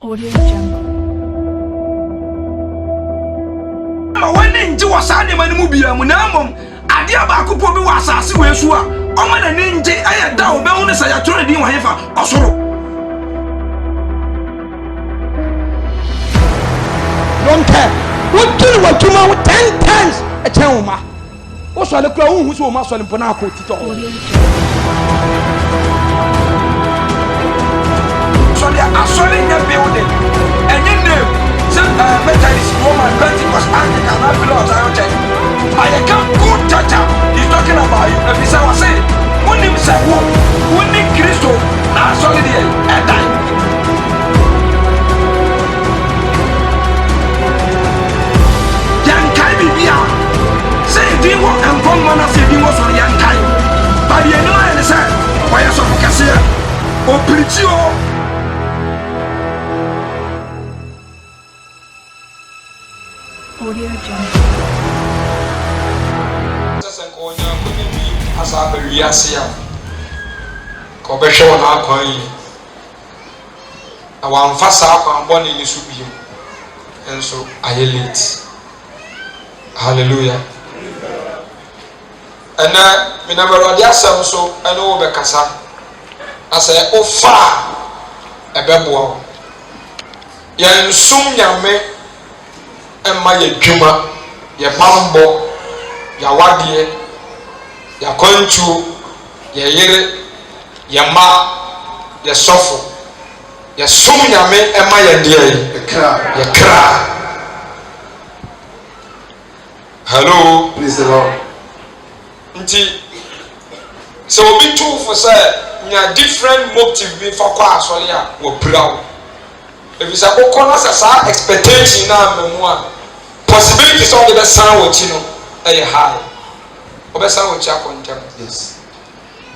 Audio Jungle. When ninja was animal mubia munamum, Adia Bakupo was a Siwesua, Oman and Ninja, I had down bonus I told you, Hifa, Osoro. Don't care. What do you want to know 10 times a Chama? What's the crown who's so much on Ponaco to talk? So they are selling their building, and you know. Methodist Roman Pentecost Anglican I can't go church. He's talking about you. If he said, I say, when he said, when he Christo, now solid and die. Young Kai Bibia say, do you want and come on? I said, you was on Young Kai. But the enemy said, why are so Cassia? Oh, preach you. Audio Jungle. As I be Yasia, Cobesho and Alcoin. I want fast up and born in the Subium, and so I elite. Hallelujah. And now, we never had Yasam so and over Cassa. I say, oh, far a bebo. Yan soon, young men. Emma ye juma, ye mambo, ya wadie, ya konchu, ye yere, ye ma, ye sofo, ye sum yame emma ye die, ye kra. Hello, praise the Lord. Nti, so be true for say, nya different motive be for kwa asole a wo prawo. If you say o kono sa expectation na memua. Possibilities of the sound what you know, a high. Or sound what you are content. Yes.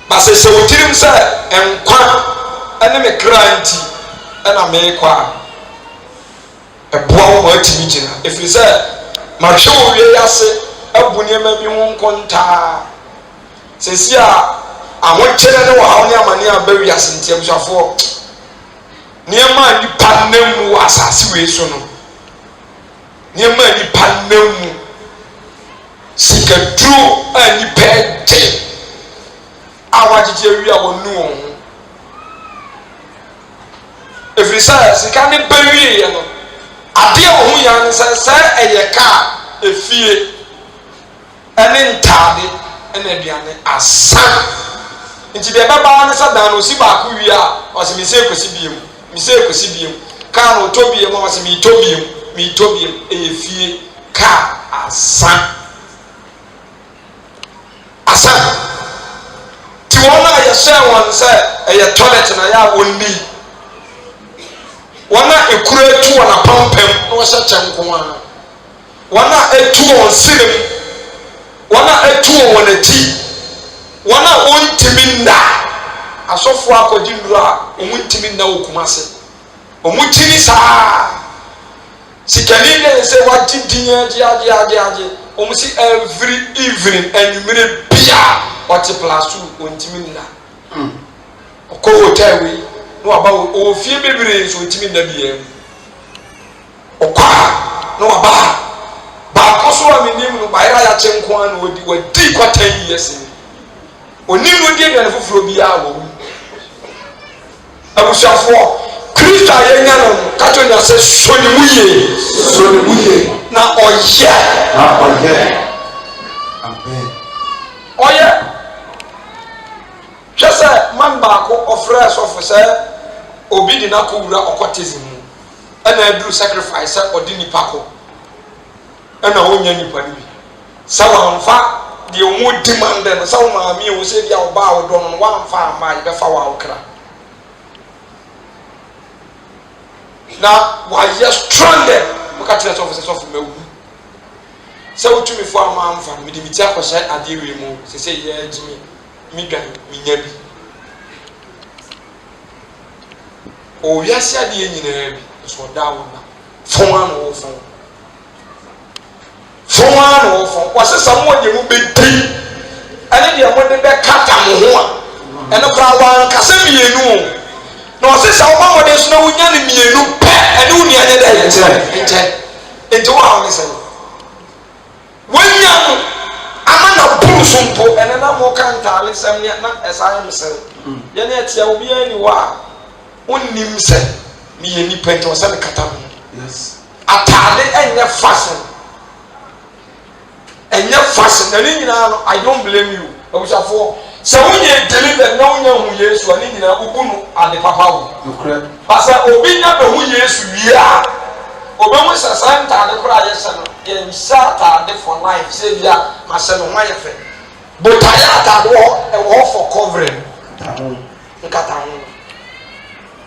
But say so, Tim said, and qua, and I'm a cranty, and I make qua a bow multi. If you say, my show, we say, a bunya maybe won't conta. Says, yeah, I want to know how near mania bury us in terms of for near my partner was a situation. Nyema ni panemu sika duro ani pede awagije wi awonu on efrisa sika ni bewie ye no ade a wo ya ne se eye ka efie ene ntade ene aduane asa nti be baba ne sa dan no si ba ku wi a o se mi se kosi biem ka no tobie mo o se mi tobiem mi tobi efie ka asa ti wona ya share one say e toilet na ya wonni wona ekura etu wona pampam no sha chenko a wona etu won sinem wona etu won ati wona ontimi nda asofo akodi nduru a omuntimi nda okumase omutini saa sikani ne say what dinye almost every evening and minute bia what plus 2 ontimi na ko hotel we no aba o fie bebere so ontimi na bia okwa no aba ba ko so aminim no ba ira ya chenko an wodi kwa 10 years ni onim no die na foforo bia wo abusafo Christ ayenya no katonya se soni muye na oye amen oye just man ba ko ofre so say obi di na ko wura okotezim ana aduru sacrifice odi nipa ko ana onya nipa ni bi sawa mfa de omo demand no sawa ma mi o se dia oba o do no wa mfa ma ye be fa wa okra na why you stranded because the officers of me so to me for am amfa me di bitia ko sha ade we mu se se ye jimi mi dwan mi nya bi o wiase ade nyina bi so da wo na fon an wo fon wa se samo ye mu be di ane de mo de be kata mo ho a ene kra wa kasa mienu na o se sa o ma mo de so na wonya ne mienu pe ɛne wo nua ne dɛ nkyɛn nti wo a wo ne sɛ wonya no ama na buru so mpo ɛne na mo ka ntaale sɛm ne na ɛsan me sɛ yɛne ɛtia wo biara ni wo a wonnim sɛ meyɛ nipa nti wɔ sɛ mekata ho ataade ɛnyɛ fashion na ne nyinaa no I don't blame you abusuafoɔ sɛ wonyɛ deliver na wonya hu Yesu a ne nyinaa wobu no ade papa wo pasɛ obi nya bɛhu Yesu wie a obɛhu sɛ saa ntaade koraa yɛhyɛ no yɛnhyɛ ataade for life sɛ bia mahyɛ no ho ayɛ fɛ botaeɛ ataade ɛwɔ for covering nkata ho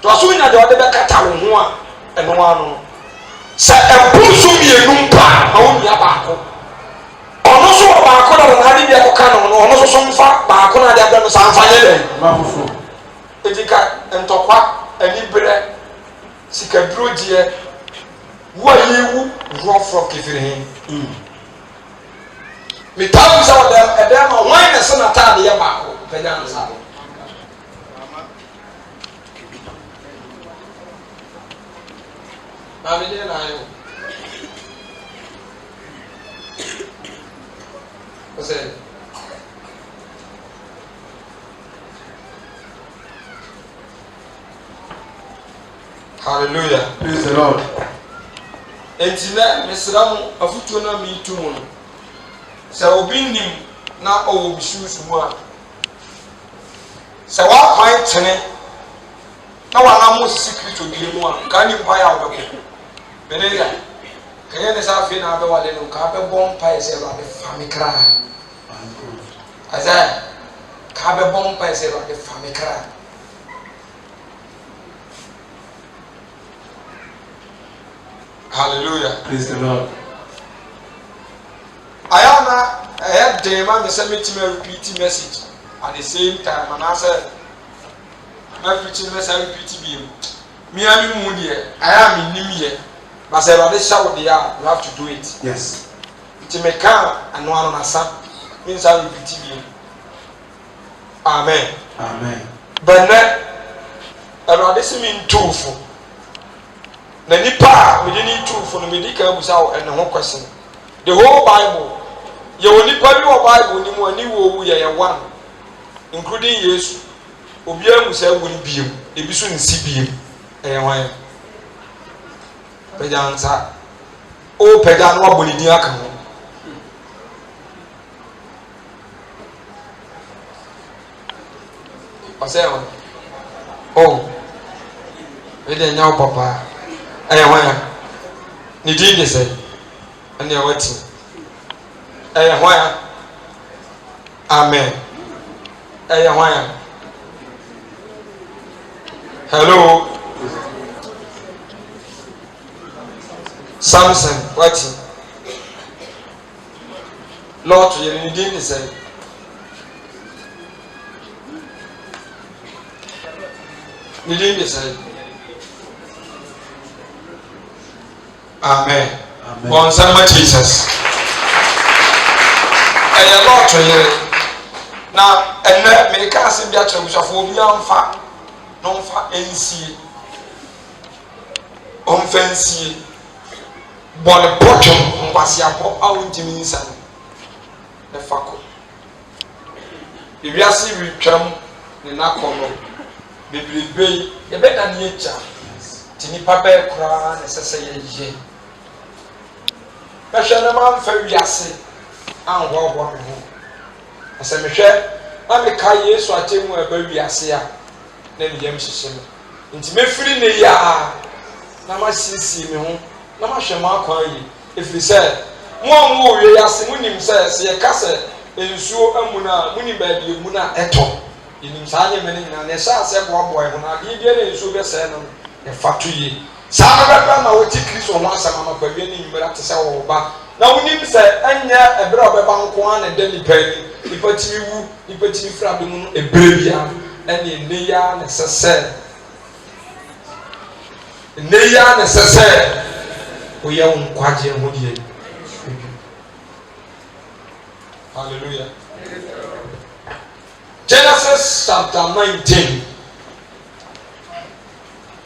nti ɔso wonya deɛ ɔde bɛkata wo ho a ɛno ano sɛ ɛboro so mmienu mpa ma wo nua baako ɔno so wɔ baako na ɔno ade bi akɔka no ɔno so mfa baako na ade abɛ no saa mfa nyɛ dɛn ɛdi ka ntɔkwa aniberɛ sikadurogyeɛ wo a yɛwu nkurɔfoɔ kɛfiri he metaa bu sɛ ɛdɛm ma wɔn na sɛ n'ataade yɛ baako pɛgya no saa maame deɛ na ayɛ o sɛ hallelujah praise the Lord enti na mesra mo afutuo na meetu mu no sɛ obi nim na ɔwɔ bisuusu mu a sɛ wakwan tene na wana mo secret odie mu a ka nipa ya wobɛkɔ benega kɛnyɛ ne sɛ afei na abɛwale no ka bɛbɔ mpaeɛ sɛ Awurade fa me kra Isaiah ka bɛbɔ mpaeɛ sɛ Awurade fa me kra hallelujah praise the Lord ayana ɛyɛ den ma me sɛ metumi repeat message at the same time and I said my preaching message repeat bi me ami mu deɛ aya me nim yɛ but sɛ Awurade hyɛ wo deɛ a you have to do it yes nti meka ano ano nasa me nsa repeat bi amen bɛnɛ Awurade sɛ me ntofo na nipa a me de ne ntofo no me di ka abusa wo ɛne ho question the whole Bible yɛ wɔ nipa bi wɔ Bible ni mu ani wo wu yɛ one including Yesu obiara mu sɛ wo ni biem ebi so nsi biem ɛyɛ hwan pɛgya nsa o pɛgya no wabɔ ne din aka ho ɔsɛ hwan o ɛde nya wo papa ɛyɛ hwan ne din de sɛ ɛne ɛwɔti ɛyɛ hwan amen ɛyɛ hwan hello Samson wati Lord yɛ ne din de sɛ ne din de sɛ amen wɔn nsa ma Jesus ɛyɛ Lord yɛ na ɛnɛ mɛka ase bi akyerɛ busuafo obi amfa na ɔmfa nsie ɔmfa nsie bɔne bɔtwom nkwasiapɔ a wontimi nsa no ne fa kɔ ewiase retwam ne nakɔ no bebrebe yi yɛbɛda ne agya nti nipa bɛyɛ koraa ne sɛ sɛ yɛyɛ bɛhwɛ no mamfa wiase anhoahoa me ho ɛsɛ mehwɛ na meka Yesu akyɛ mu a ɛba wiase a na ne yam hyehyɛ me nti mefiri ne yi a na masiesie me ho na mahwɛ mo akwan yi ɛfiri sɛ mo a mo wɔ wiase monim sɛ sɛ yɛka sɛ nsuo amu no a monim baabi emu no a ɛtɔ yɛnim saa nneɛma no nyinaa na ɛhyɛ asɛ boaboa ho na adeɛ biara nsuo bɛsɛe no yɛfa to yie saa no bɛbɛ ma wɔte Kristo ho asɛm anɔpawie ne nwummere te sɛ wɔwo ba na wonim sɛ ɛnyɛ ɛberɛ a ɔbɛba nko a na ɛda nipa ani nipa tumi wu nipa tumi firi ade mu no ɛberɛ biara ɛne ɛnɛ yi ara na ɛsɛ sɛ ɛnɛ yi ara na ɛsɛ sɛ woyɛ wo nkwagye ho deɛ hallelujah Genesis chapter 19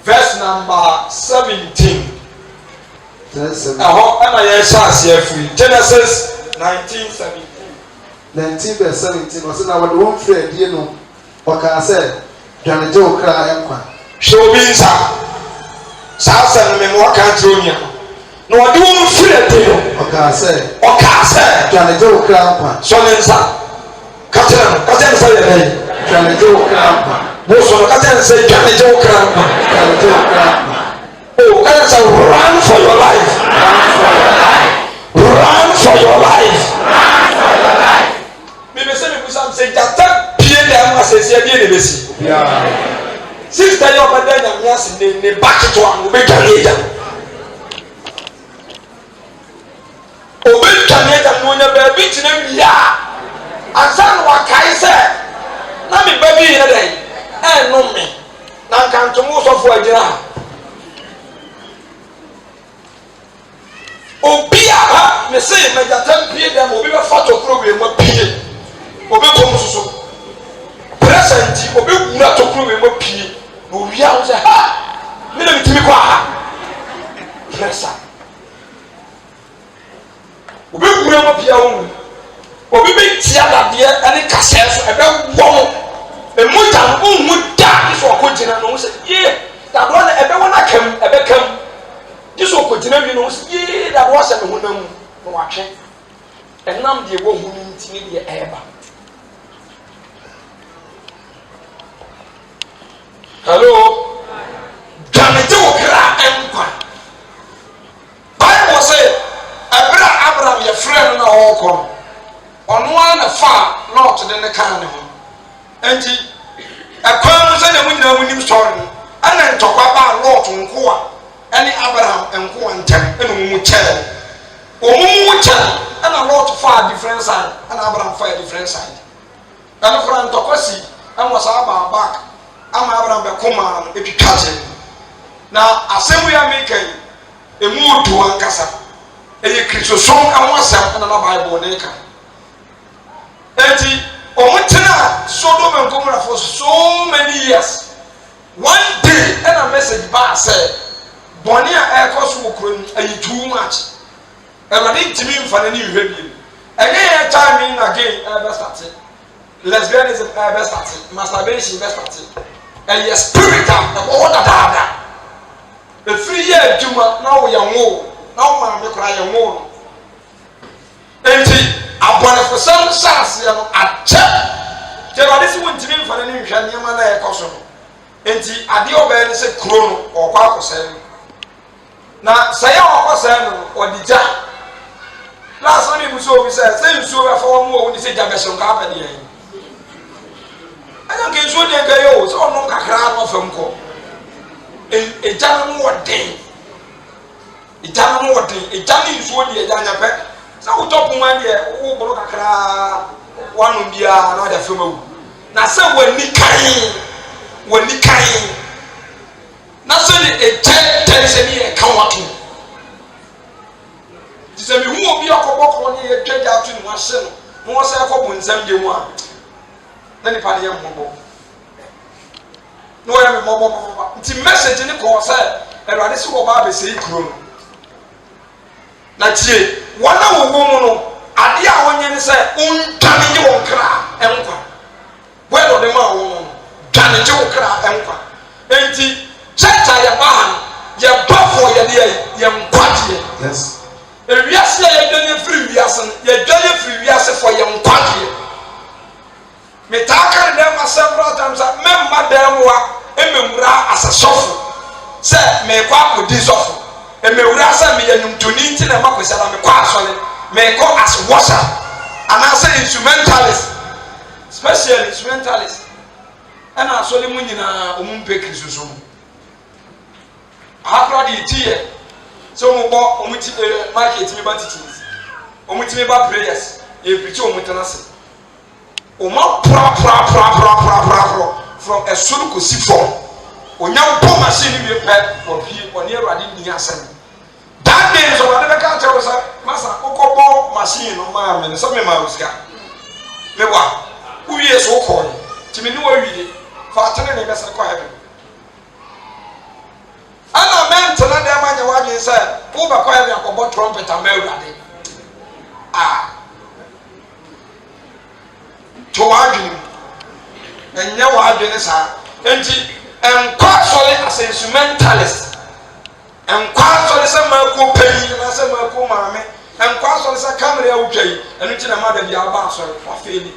verse number 17. Genesis Genesis 19:17. 19 verse 17. Was na what one friend you know. Waka say, "Dwane je okra yankwa." Show me nsa. Saa sɛ no me mo aka nkyerɛ onia. Na wɔde wɔn friend no. Waka say, "Dwane je okra yankwa." So ne nsa. Ka kyerɛ no sɛ yɛ dɛ. Dwane je okra yankwa. Mo so no ka kyerɛ no sɛ dwane je okra yankwa. Dwane je okra yankwa. Oh, can I say run for your life? Run for your life. Maybe say me kusam say jata pie dem asese bi ne besi. Yeah. Sister yo ba dan na miase ne back to am obe twaneja. Obe twaneja no nya ba bi tina wia. Ansan wa kai se na me ba bi ye dai. No me. Na kan to mo so fo agira. Obi a me say me jata pie dem obi be fa to program ma pie. Obi kom susu. Present obi wura to program ma pie. No we are say ha. Me na mitimi kwa ha. Pressa. Obi wura ma pie wo. Obi be tia dade ani kase so e be wo. E mu jam mu da so ko gina no say ye. Da do na e be wona kam e be kam. This will continue, you know, that was a woman who watching. And now the woman to me the air. Hello, Jamaica Empire. Bible say, Abraham, your friend, all come on one far not than the carnival. And a colonel said, "We know when you story, and then talk about Lord and Koa." Any Abraham and go and tell and we tell or we tell and a lot far different side and Abraham far different side. And for Antokosi, and was our back. I'm Abraham Bekuma if you catch it. Now, as we are making a move to Ankasa, and you create a song and one self and another Bible maker. And Omutina Sodom and Gomorrah for so many years. One day, and a message bar said, Bonnie air cost would too much. And I didn't mean for any review. Again, time in again, ever started. Lesbianism ever started. Masturbation ever started. And your spirit of all the data. The 3 year Juma, now we are more. Now, man, we cry more. And upon a for some chance, at check. There are this one to me for any Shaniman air costume. And the Adio Ben is a chrono or Quaco. Now, say our person or the jam. Last time we saw, we said, say you saw for more when you say Jabson Company. I don't get so they go, so no crowd of them call. A jam more day. A jam more day. A jam is what the Jana Pet. So, top one year, oh, Brocra, one of the another film. Now, so when we carry. Not so a 10 years come working. This is who will be a couple of years, get out in one cell. More say a couple in 71. Then the party mobile. No, I'm a mobile. It's a message in the course. And I just go about the same room. That's it. 1 hour woman. I dear when you say, damage your cry, empire. Where the man woman? Damage your cry, empire. And church ya ban ya bafo ya de ya mpatye. Yes. Ewiase ya dwanye free wiase ya dwanye free wiase for ya mpatye. Me taka dem several times member dem wa emewura asasofo se me kwa kodi sofo emewura se me yanumtoni nti na makwesala me kwa asole me ko as washer and I say instrumentalist, special instrumentalist and asole mu nyina omumpe krisusu. How do you tear? So, market me about teachings. Omutime about prayers. You preach omutanase. Oma from a sulu ko si form. Onya po machine bi pe or pie on here ready ni asem. That day so I never can tell us masa okobo machine no ma me so me ma usika. Me wa. Uwie so ko. Timi ni wa wie. Fa tene ne be se ko heaven. na dem anya wadwe say wo ba kwa ya akobɔ trumpet ama awurade to wadwe enye wadwe ne sa enti enkwa sole as instrumentalist enkwa sole se mako pɛyi na se mako maame enkwa sole se camera awutwai enu ti na mada bia ba sole wa feli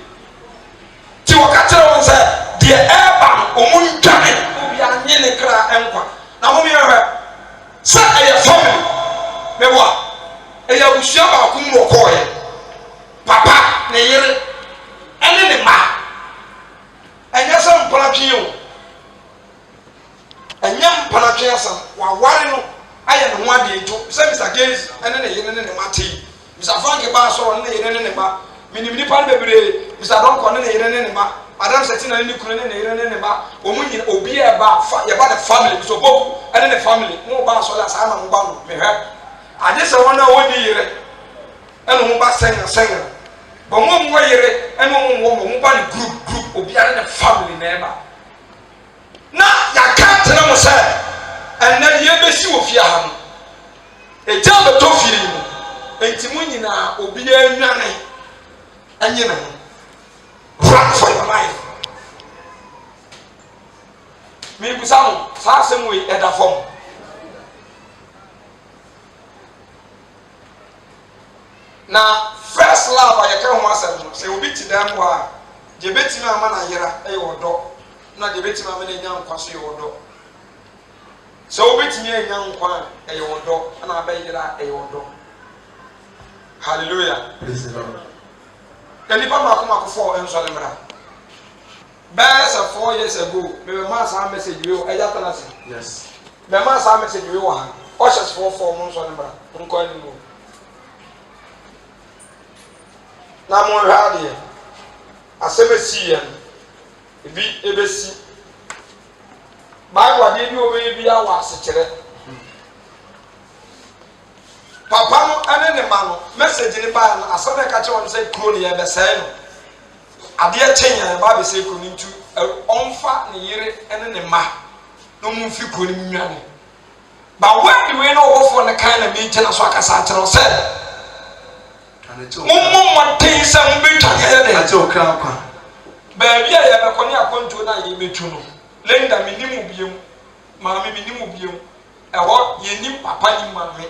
ti wakatira won se de eba omuntwane obi anye ne kra enkwa na mo mi hwe se eye family me wa eye abusua ba ku mu okoye papa ne yere ene ne ma enye se mpana twi o enye mpana twi asam wa ware no aye ne ho ade nto se Mr. Gaze ene ne yere ne mate Mr. Frank ba so ne yere ne ma minim nipa bebre Mr. Donko ne yere ne ma Madam Setina ne kunu ne yere ne ma omunyi obi e ba ye ba the family so boku ene ne family mo ba so la sa na mo ba no me hwe ade se wona woni yere ene mo ba senga bo mo yere ene mo ba ne group obi are ne family na e ba na ya ka tena mo se ene ye besi wo fia ha no e ja be to fie ni enti mo nyina obi anwane anye na run for your life me busam sa sem we eda form na first love ayeka ho asem no se obi ti dan ho a je betimi ama na yera e yodo na je betimi ama na nya nkwaso yodo se obi ti nya nkwa e yodo na abayira e yodo hallelujah Praise the Lord. Any papa come for and Solimra. Bears 4 years ago, me mass message you, Yes. Me mass message you, ushers 4 months on Solimra. Uncle. Now, more radiant. I say, see, and be ABC. By what did you be our secret? Papa no ene ne ma no message ni ba na asana ka che won say kro ne ye be say no ade a chenya ba be say kro ni ntu onfa ne yire ene ne ma no mu fi kro ni nwane ba when the way no go for the kind of meeting so akasa kire say mo ten say mo be twa ye de ate o kra kwa ba bia ye be koni akonto na ye betu no lenda minimu biem maame minimu biem e ho ye nim papa ni maame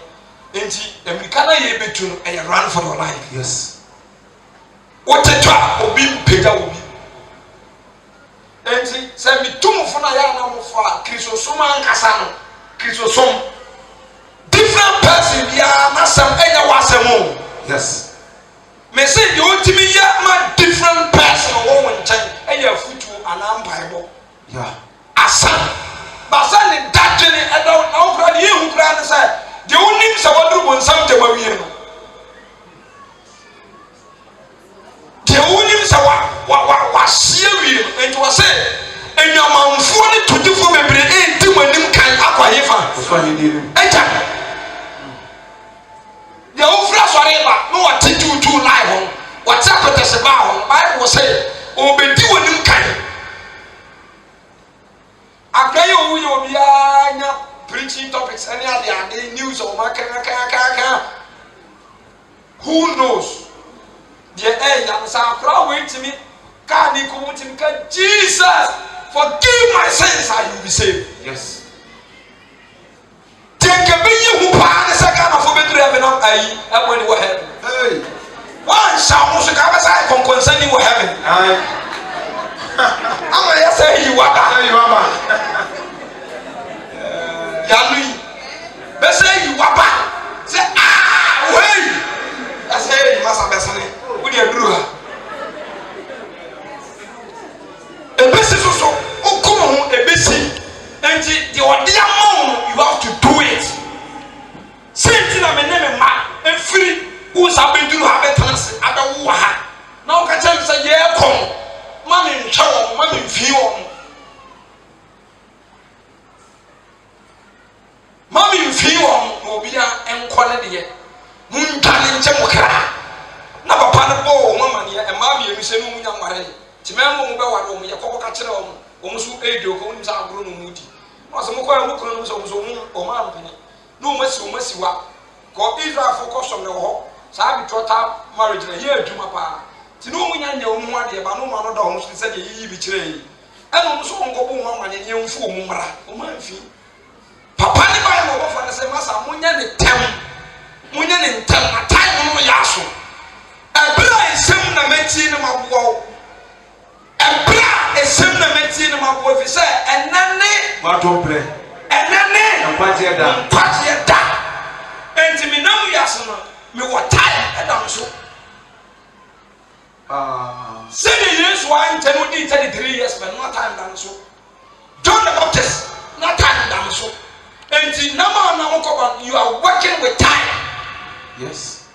enti Americana ye betu no e run for your life. Yes. What a trap obi pega obi. Enti se mi tumu funa ya na mo fa Kristosom ankasa no. Kristosom different person bia na sam enya wasem. Yes. Me say the ultimate ya ma different person wo won chan enya futu anam bible. Yeah. Asa. Basa ni dadwe ni edo na okra ni hu kra ne say the only sawadru bon sam tema wiye no the only sawa wa sie wiye enti wo se enyamanfo ne todifo bebre enti manim kan akwa yefa so he did enta the ofra sore ba no wa titutu live wa tapete se ba ho bible say obedi wonim kan akaye owu ye obi anya preaching topics any other news or who knows the end and sa crowd wait to me can you come to me Jesus forgive my sins and you be saved. Yes. Take a bit you pa the second of the heaven of I when you heaven. Hey. One shall also come aside from concerning what heaven. I'm gonna say you are that. Yalui, they say you wapa. Say wait. I say you must have been with your brewer. A basic so, oh come on, a basic. And the idea you have to do it. Same thing I name man and free. Who's have been doing have a chance at the war. Now can tell you say yeah come. Mommy chow, mommy feel. Mommy feel mobia and quality. Muntani nchemukra. Na papa no bo mama ne e ma bi emise no munya mare. Timemo mu be wado mu yakoko ka kire o mu so edio ko nim sa agro no mudi. No so mo ko mu kro no so o ma mpini. no masi wa ko Israel focus on the ho saa bi total marriage na here adwuma pa ti no munya nya omu ade ba no ma no da ho so se de yi bi kire yi eno no so nkobu ho amane ye mfu omu mra o ma mfi papa ni ba mo fa na se masa munya ne tem munya ne tem na time no ya so ebra esem na meti ne maboa ebra esem na meti ne maboa fi se enane ma to pre enane mpatie da enti mi nam ya so no me what time edam so say yes why 33 years but no time dam so John the Baptist no time dam so enti nama na unko you are working with time. Yes,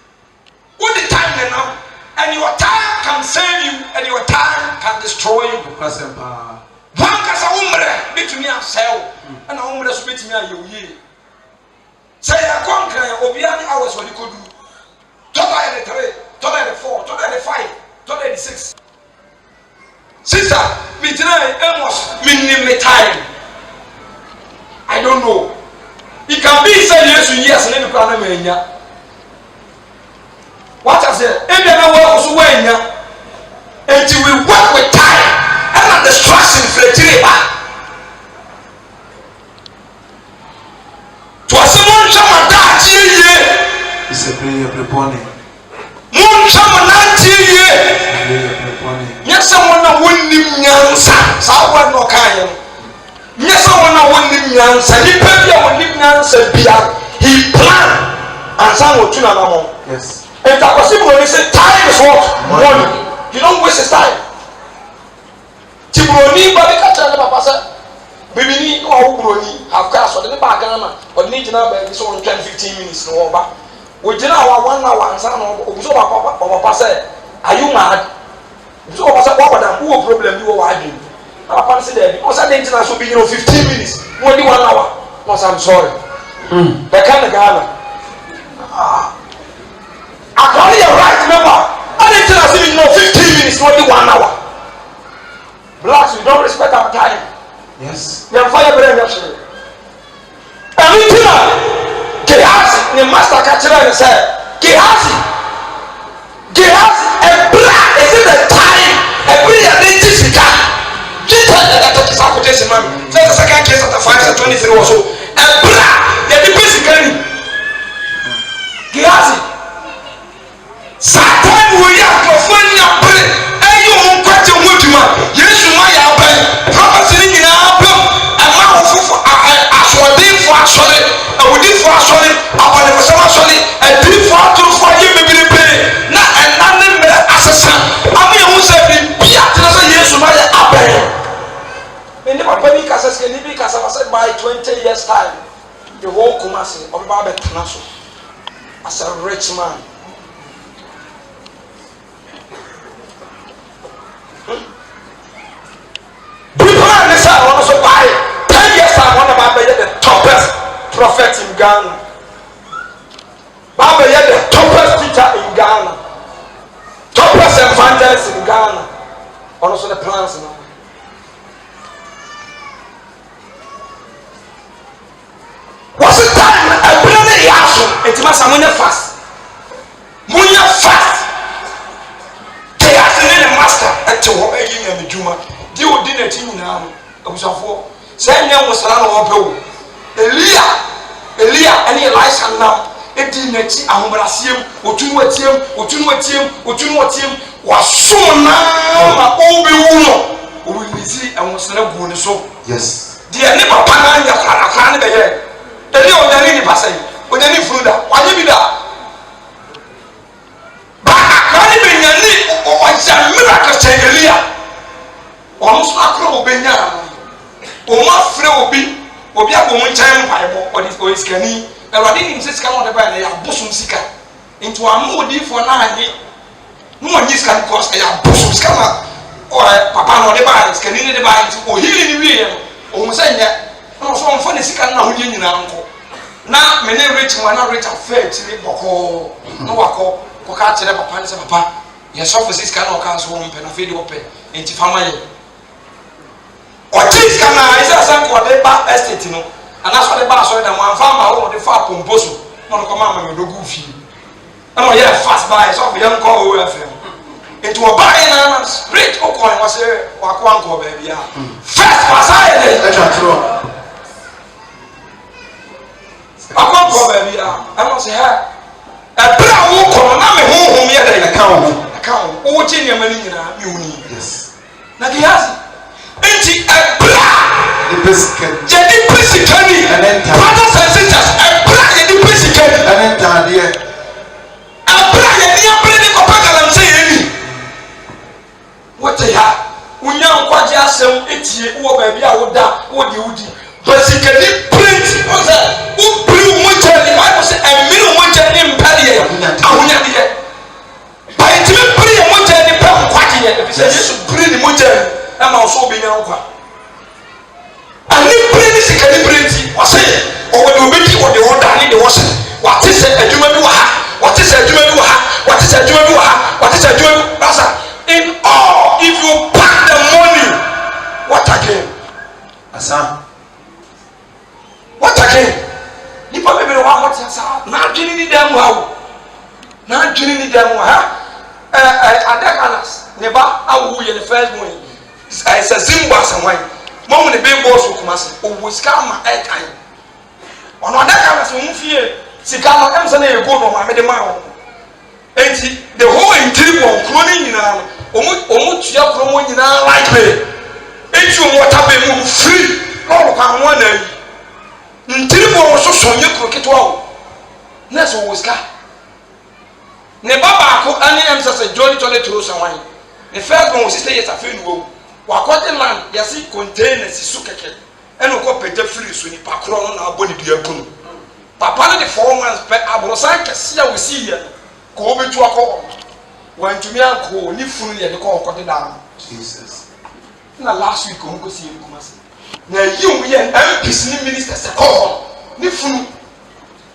with the time now and your time can save you and your time can destroy you because one kasa umre betumi asel and umre so betumi ayewie say ya konkre obiani hours when you could do today the 3 today the 4 today the 5 today the 6 sister me today almost minimum time I don't know it can be say yes and because na menya what I say if you know what so wenya until we work with time and not distraction fletire ba to asemon chama da tie it's a prayer preponing mon chama na tie nya someone na wonnim nyansa sa wa no kan nya someone na wonnim nyansa ni pa bia wonnim nyansa bia he plan and some wo tuna na mo yes. And that was simple. They say time is what? Money. You don't waste his time. Tibroni, but they can't tell them about that. Baby, ni or Broni have cast or the bagana or need to know by this one 10-15 minutes. No over. We did our 1 hour and some of Papa said, are you mad? So I said, what about who problem you are doing? Papa said, because I didn't know 15 minutes, only 1 hour. Because I'm sorry. The kind of Ghana. According to your right member, I didn't tell us even 15 minutes, only 1 hour. Blacks, we don't respect our time. Yes. They are fire brain actually. Everything Gehazi, the master catcher and said, Gehazi, a black is it the time, a brilliant identity. Just tell that that is our quotation, man. That's the second case of the 523 or so. A black, the basically Gehazi. Satan will ya profane ya pray ayo on kwate woduma Yesu ma ya ban prophecy ni na abam ama ofofo asodinfo asore awudinfo asore abanefo asore adinfo atrofo ye bebirebe na enane me asesa ama ye hu se bia tena so Yesu ma ya aban ene papa bi kasa se ni bi kasa say by 20 years time the whole Kumasi oba be tena so as a rich man. I want to buy 10 years. I want to be the toppest prophet in Ghana. Baba, the toppest teacher in Ghana, toppest evangelist in Ghana. Also the plans now. What's the time? I bring the yasu. It must have been fast. Munya fast. They are the master. At the work in the Juma. They will dinner team now. Abusafo say nya musala na wopewo Elia ani Elisha now edi nachi ahombrasiem otunu atiem wasom na ma obi wu no obizi ehosere gu ne so Yes. de ne papa na nya kra ne beye Elia odani ni pasai odani fruda wanye bi da ba akra ne be nyani o miracle say Elia o so akra obenya Oma frɛ obi abɔ mu nkyɛn mpaebɔ ɔde oisikani awurade nim sɛ sika no ɔde baa na yɛ abosom sika nti wama odiifoɔ no anye no ɔnye sika no because ɛyɛ abosom sika ma papa no ɔde baa sikani ne de baa nti ɔhiri ne wieɛ no ɔhu sɛ nyɛ na ɔso ɔmfa ne sika no na ahodeɛ nyinaa nkɔ na mene rich ma na rich afɛ akyiri bɔkɔɔ na wakɔ kɔka kyerɛ papa ne sɛ papa yɛsɔfo sɛ sika no ɔka nso wɔmpɛ na afei de wɔpɛ nti fama yɛ Otis kana isa san ko de ba estate no that's what the boss said. And one farmer who the far composer, not a command with the goofy. I know, yeah, fast by so we don't call OFM. Into a buying and straight coin was a Wakwanko baby. First was I. Wakwanko baby. I must say, a brown walk on a home here in account. Oh, Junior Melina, you need this. Nagiazi. Ain't a black? The Piscicani. And then, brothers and sisters, a black in the Piscicani. And then, Tadia. A black in the Abriding of Pagalam saying, what they have. When young Quajas, it's you, or baby, I would die, what you would do. Basically, Prince was a who blew much. I was a middle much in Padia. I would not be. By the time, pretty much in the pound, Quadia, if you should pretty much. I'm also being out. And if Prince is calibrating, was it? Or when you make it what they want, I need the washing. What is it? A human do? What is a human do? What is a human do? What is a human? In all, if you pack the money, what again? Asa. What again? You probably don't want what you say. Now, Jenny, damn well. Now, Jenny, damn well. Adakanas, never. I will be the first one. It's a Zimba somewhere. Mom, the big boss will come and will scam my air time. On Adakanas, we won't fear. Sikama comes and they go on my medical. And the whole interior cloning now, almost your promoting now like me. And you what happened free. Oh, come one day. Interior was so you could get out. That's what was got. Nebaba, any answers a jolly to someone. The first one was stay at a funeral. Wakwate land, yasi containers, sukake. And we got better free so you pack on our body to your gun. Papa, the 4 months, but I was like a see we see here. Go over to a call. When to me, I'll call, leave fully and the call cut it down. Jesus. Now, last week, I'm going to see you. Now, you and MPC ministers call. Leave fully.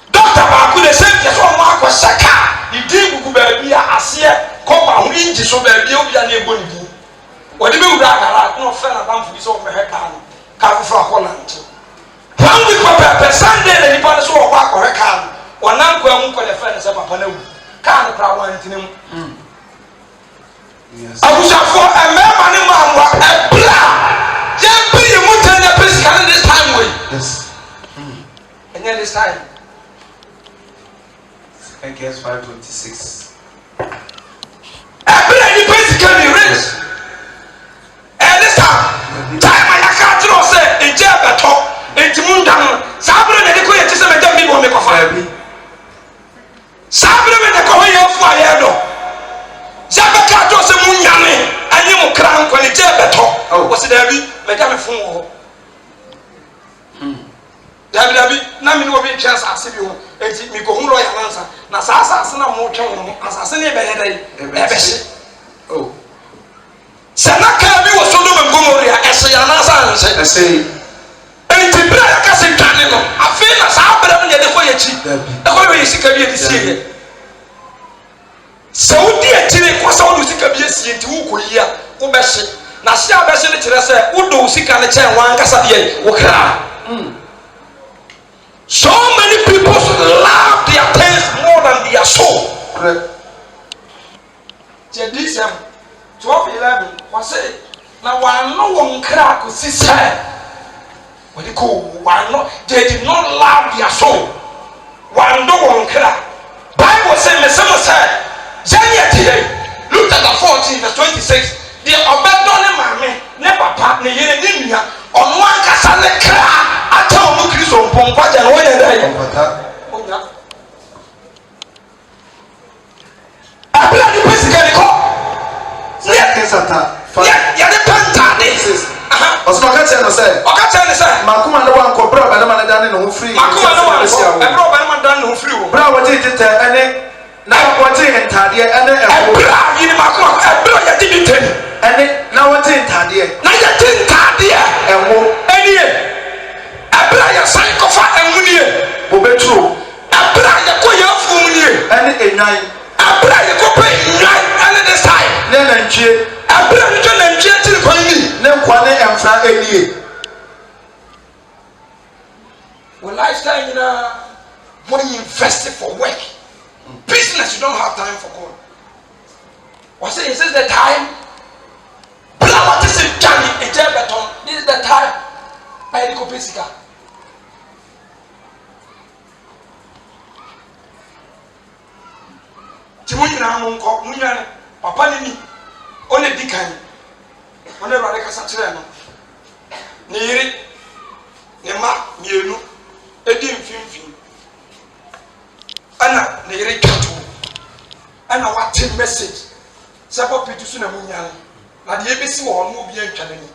Doctor, I could have said, yes, one mark was Saka. He did go baby, I see a copper who inches so baby, you'll be unable to do. What do you mean? I no friend about this over her car. Come from Holland. One week, Papa, Sunday, and the father saw a walk or a car. One uncle won't call a friend as a papa. Can't crowd one to him. I was up for a man, a black. Just put your motor in the physical this time. Yes. And then this time. I guess 526. Every basically rich. And this time I can't say in jail at all. In Timundam, Sabra and the Queen to some of them people make a fire. Sabra and the Korea of Fire. Zabakato Samunyame, and you will crown when the jail at all. Oh, was it Abby? Madame Fung. David, Nami will be chance as if you and me go home and answer. Nasasa, no more trouble as I say, oh. Sanaka was Sodom and Gomorrah, as I say, and to be a cousin Canino. I feel as I better than the way the way you see this year. So, dear Tilly was all you see a BSC to Ukuya, Ubeshi. Nasia Bessie, Udo, Sika, and Chan, one Casadia, Waka. So many people love their taste more than their soul. Jedisem 12:11 was it? Now one no one crack could see what they call one no, they did not love their soul. One no one crack. Bible said the same said, January look at the 14 verse 26. The abandoned mammy, never partner in on one castle crack. I tell you, Chris on Pompa and when I apply the basically call. Yeah, the Pantadis. As my cousin said, Makuma no one cobra, but I'm done in free. Makuma no one, I'm done no free. Brown, what did it and then now what's in Tadia and then a bra in Makuma, a bra, you didn't tell me. And then now what's in Tadia? Now you didn't Tadia and more any year. Abraya Sankofa and Munia, Obetro, Abraya Koya Funia, and a 9, Abraya Copa 9, and this time, then and cheer, Abraya John and Jetty Quani, then Quane and Fra Elie. lifestyle, you know, when you invest it for work, business, you don't have time for God. What say? Is this the time? What is it, Johnny? This is the time. I go physical. Timunyina munko, munyane, papa nini, one dikani, one rade kasa kyerɛ no. Ne yiri, ne ma mienu, edi mfimfini. Ana ne yiri kato. Ana wate message. Sɛ papa pitu so na munyane. Na de ebesi wɔ no bi antwane ni.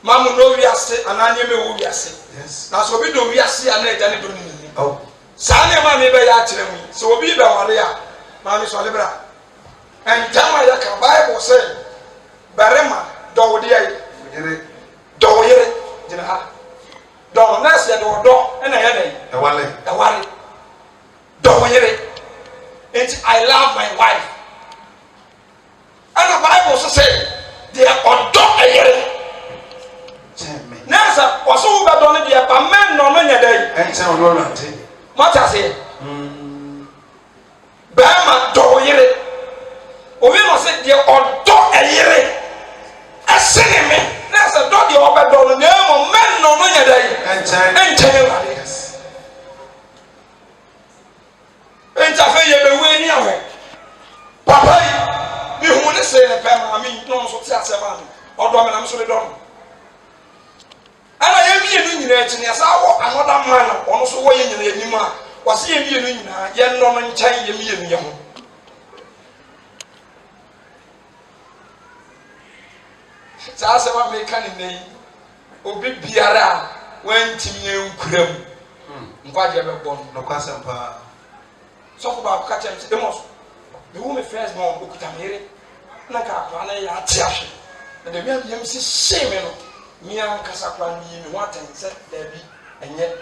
Mamu no wiase, ananye me wo wiase. Yes. Na so bi do wiase ana agya ne do ni. Oh. Saa ne ma me be ya kyerɛ mu. So obi be ware a, ma me so lebra. And jama ya ka Bible say, barema do wo de ayi. Do wo yere gina ha. Do na se do na ya dai. E wale. Do wo yere. I love my wife. And the Bible says they are odo ayere. Nasa waso ba do ne dia pa men no no nya dai. Enche ono rante. Mata se. Ba ma do yere. Obi no se dia odo ayere. Asene me. Nasa do dia oba do no mo men no no nya dai. Enche no. Enche fa ye be we ni awe. Papa mi hu ne se ne pa ma mi no so ti asema mi. Odo me na me so le do. Ana ye mienu nyina echi ne asa wo anoda man ono so wo ye nyina anim a wase ye mienu nyina ye no no nkyai ye mienu ye ho sa se ma me kan nei obi biara wantim ye nkuram nkwaje be bon no kwasem pa so ko ba ka chem se emos the woman first born okuta mere na ka kwa na ya ti ahwe na de me am si shame no Mian Casaplan, you want and said, Debbie, and yet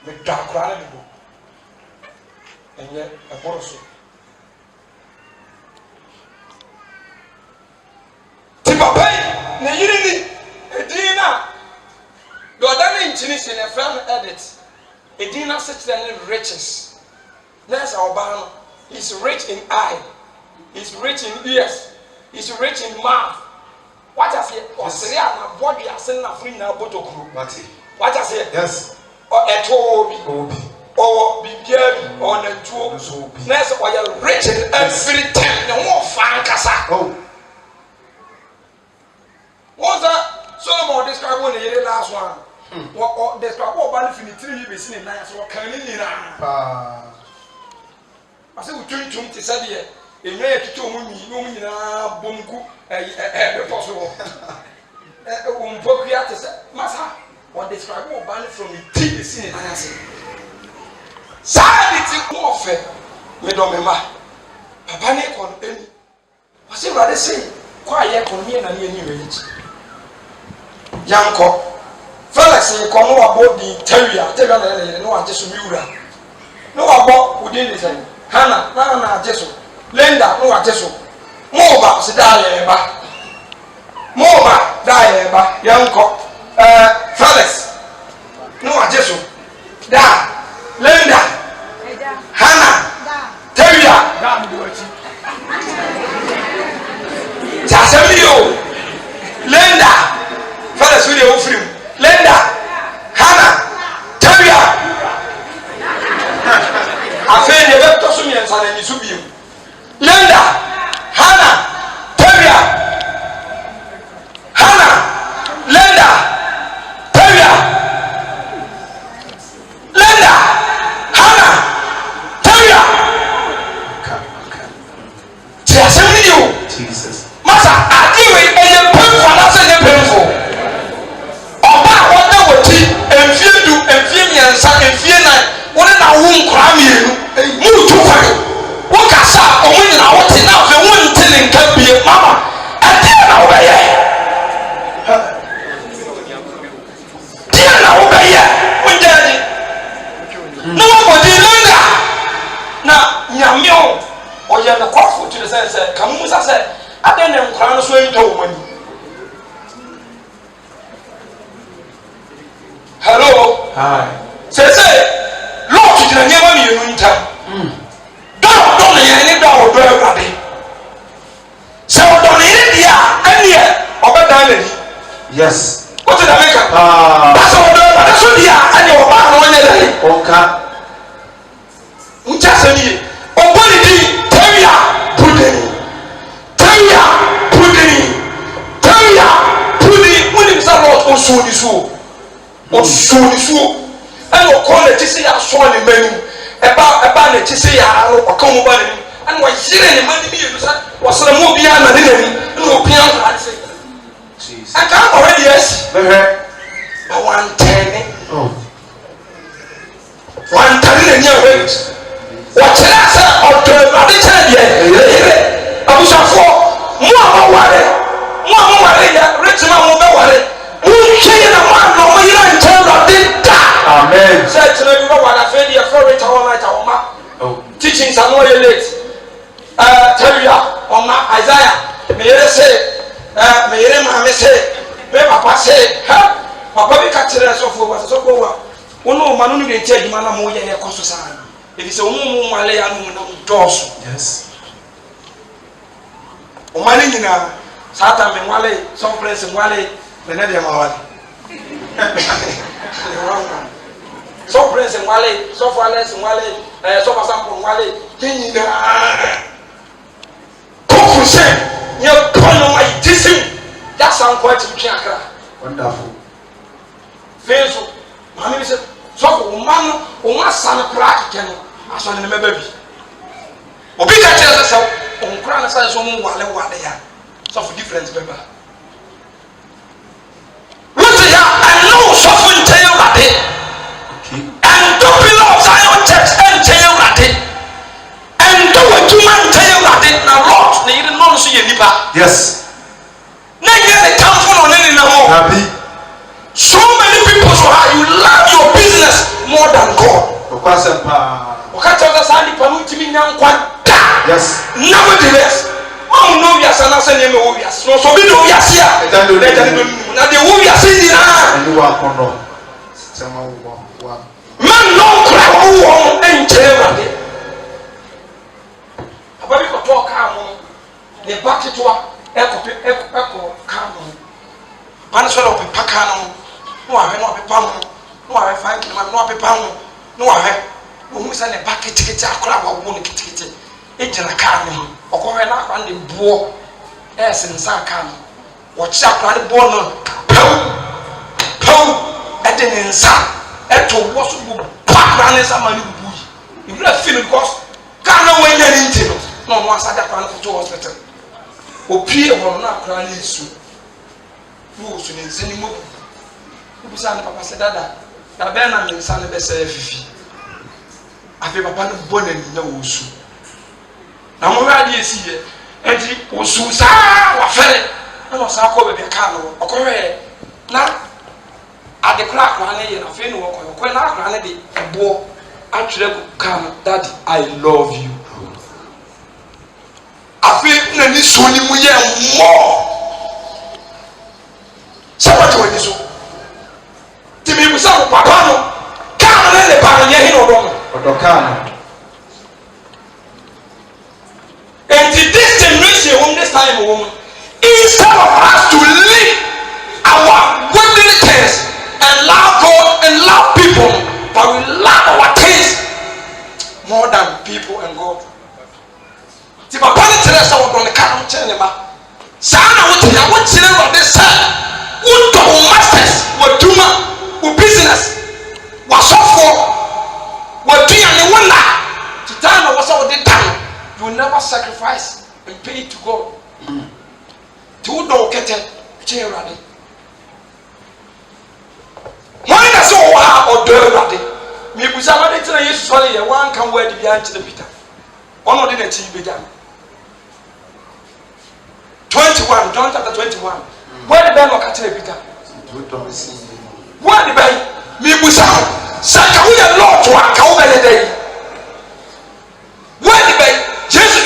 the dark ride and yet a borso. Tipapay, Nayini, Edina, Gordon in Chinis in a family edit. Edina such than riches. That's our banner. He's rich in eye, he's rich in ears, he's rich in mouth. What I say, Australia, my body, I send a free now, but what I say, yes, or at Obi, or Bibiabi, or the two, Ness, or you're rich in everything, no more fan casa. Oh, what's that? Solomon described one the last one. What describe what benefit 3 years in 9 so can in I said, we turn to Sadia. In may to me, no bunku, possible. Massa, what describe more banner from the TV scene and I say, Sanity warfare, Medomema, Papa on any. I say, rather say, quiet on me and a new age. Yanko, Felix, come about the terrier, tell no, I just Mura. No, about within the same. Hannah, Nana, Jesu. Lenda no wateso moba se daye ba moba daye ba yanko Felix no wateso da Lenda Hana Teria da mi dochi Chasemio Lenda Felix we dey ofrim Lenda Hana Teria afen ye be to so mi ensa na ni so bi Lenda, Hannah, Teria, Hannah, Lenda, Teria, Lenda, Hannah, Teria. Jesus. Masa, I do it and you pay for that and you pay for. Oba, what they would teach, and fear do, and fear me and suck, and fear night. What in a womb cram you? Move to fire. What can stop? Or when I want to know, the one telling can be a mama. I didn't know where I didn't know where I when daddy. Nobody learned that. Now, Yamio, or you're the coffee to the sense, Kamusa said, I didn't crown swing to money. hello say Lord to the nyama mi enu ntam do na yan ni do odo Awurade se odo ni dia anie obedan ni yes what did I make up that's odo Awurade so dia anie oba na onye dai oka ncha se ni oboni di tawia pudeni munim sa Lord osuni so and o call it say ya so ni manu eba na ti say ya ro oka mo ba ni and wa yire ni mani mi you say wasra mo bia na ni na opia na say Jesus I can already yes but one ten one ten ni away what you say odo Awurade tell ye abusafo mo amaware ya retina mo be ware mo hweye na mo no mo yira nche Awurade da amen say tena bi ba wara fe dia for it all night awoma teachings are no late tell you oma Isaiah me yere say me yere ma me say me papa say ha papa bi ka tere so fo wa wono ma no ni de nche adwuma na mo ye ekoso sana ebi se mo male ya no na doso yes o male nyina Satan me wale some place wale me na de ma wale some place wale so wale so pasampo wale nyina ko se ye pono wa disim that sound quite to Accra wonderful fezo mami me se so ko man o ma san crack ken aso ne me baby obi ka tell se on kra na sai so mo wale ya so for difference member what ya I know so for tell you Awurade and the pillar of Zion church and tell you Awurade and the woman tell you Awurade na Lord na you know so ye nipa yes na ye the council on any na ho happy so many people so how you love your business more than God okwasempa okata za nipa no timi nyankwa yes nevertheless oh no we are sana say name we are so be no we are here na the we are saying and you are kono sema wa man no cry who enche Awurade aba bi ko talk am the bucket wa eko kam pan so lo pepa kan no ahwe no pepa mo no ahwe fan kin no pepa mo no ahwe mo say ne bucket kiti akora wa wo ne kiti ejina kan no okohwe na akwa ne buo esensa kan wo chi akwa ne buo no pau edenensa eto wo so bu pa ne sa mani bu yi you really feel because kan no wenya ni ntino no mo asada kwa no to hospital opie wo na akwa ne su wo su ne nsani mo bu sa ne papa se dada da be na ne nsa ne be se fifi afi papa ne bo na ni na wo su na mo ra die si ye enti osu sa wa fere na no sa ko be ka no okowe na ade kra kra ne ye na fe no okowe na kra ne de ebo atwere ka no daddy I love you afi na ni so ni mu ye mo sabati wani so timi mu sa papa no ka no le ba ye hin odo ka no and this generation this time woman instead of us to live our worldly things and love God and love people but we love our things more than people and God ti papa ni tere sa wo don ka no chere ne ba sa na wo tere ro de sa wo do masters wo duma wo business wo sofo wo duane wo na ti ta na wo sa wo de dan you will never sacrifice and pay it to God. To do kete che Awurade. Why na so wa odo Awurade? Me busa ma de tena Yesu sori ye wan kan word bi an kire Peter. Ono de na chi be jam. 21 John chapter 21. Where the ben look at Peter? Where the ben me busa saka wo ye Lord wa ka wo be le dey. Where the ben Jesus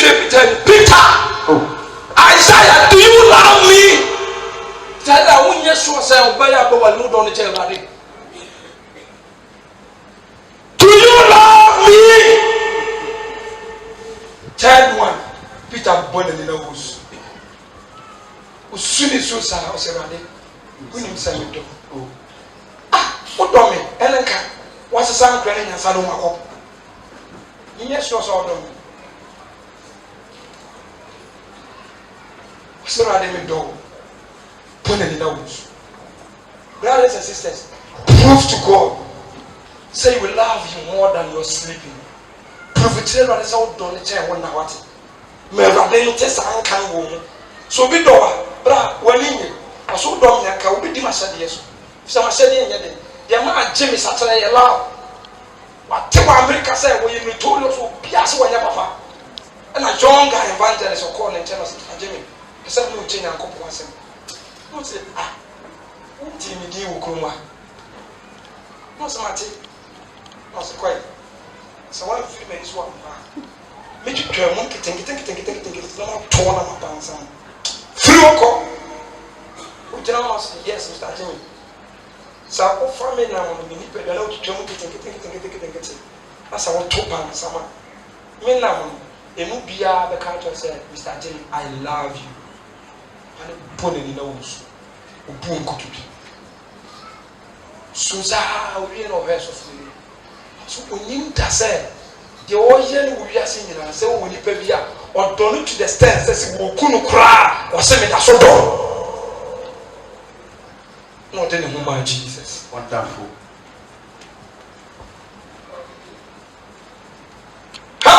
Peter, Isaiah, do you love me? Tell that when you sure say obey about what you don't tell about it. you love me? Third one, Peter born in the house. Soon as you saw us around it, we didn't say it. What do me? Elenka, what's the sound crying and Saloma? Yes, you saw them. So I didn't do. Put in the house. Brothers and sisters, prove to God. Say you will love him more than you're sleeping. Prove it to God. How done it? I wonder what. Me rather test and can go. So be do. Bra, when you are so dumb, you can't be Dimasadias. Some are saying, "Dear man, Jimmy Saturday allow." What America said when you told us to Piazza when you papa. And a young guy evangelist or calling and tell us, Jimmy, the same no change and couple was him. Don't say, Timmy D. Ukuma. No, Samati. No, so quiet. So one of you men is one. Make you try monkey, think it, no torn on my pants. Free walk. Yes, Mr. Jimmy. So I offer me now on the minute, but I know to jump it. That's our top and summer. Me now, a movie, the character said, Mr. Jimmy, I love you. And put it in the nose. Boom, could you be? Susa, we know verse of me. So when you say, the ocean we are singing and say, when you pay or don't to the stairs, says, we couldn't cry or send me a soda. Not any woman, Jesus. Wonderful. Ha!